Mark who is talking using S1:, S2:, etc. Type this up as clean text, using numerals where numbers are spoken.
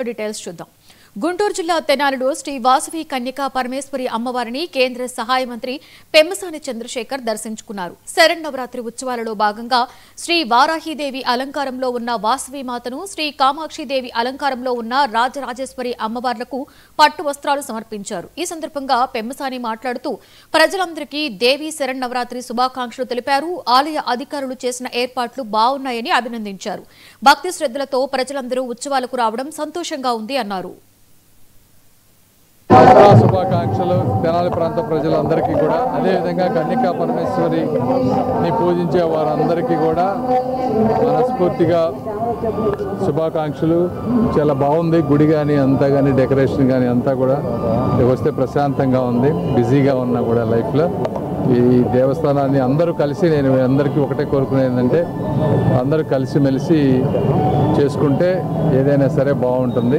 S1: Details చూద్దాం. గుంటూరు జిల్లా తెనాలిలో శ్రీ వాసవి కన్యకా పరమేశ్వరి అమ్మవారిని కేంద్ర సహాయ మంత్రి పెమ్మసాని చంద్రశేఖర్ దర్శించుకున్నారు. శరన్నవరాత్రి ఉత్సవాలలో భాగంగా శ్రీ వారాహిదేవి అలంకారంలో ఉన్న వాసవి మాతను, శ్రీ కామాక్షిదేవి అలంకారంలో ఉన్న రాజరాజేశ్వరి అమ్మవార్లకు పట్టు వస్త్రాలు సమర్పించారు. ఈ సందర్భంగా పెమ్మసాని మాట్లాడుతూ ప్రజలందరికీ దేవి శరన్నవరాత్రి శుభాకాంక్షలు తెలిపారు. ఆలయ అధికారులు చేసిన ఏర్పాట్లు బాగున్నాయని అభినందించారు. భక్తి శ్రద్ధలతో ప్రజలందరూ ఉత్సవాలకు రావడం సంతోషంగా ఉంది అన్నారు.
S2: శుభాకాంక్షలు తెనాలి ప్రాంత ప్రజలందరికీ కూడా, అదేవిధంగా కన్యకా పరమేశ్వరిని పూజించే వారందరికీ కూడా మనస్ఫూర్తిగా శుభాకాంక్షలు. చాలా బాగుంది గుడి కానీ అంతా కానీ, డెకరేషన్ కానీ అంతా కూడా వస్తే ప్రశాంతంగా ఉంది. బిజీగా ఉన్నా కూడా లైఫ్లో ఈ దేవస్థానాన్ని అందరూ కలిసి, నేను అందరికీ ఒకటే కోరుకునేది ఏంటంటే అందరూ కలిసిమెలిసి చేసుకుంటే ఏదైనా సరే బాగుంటుంది.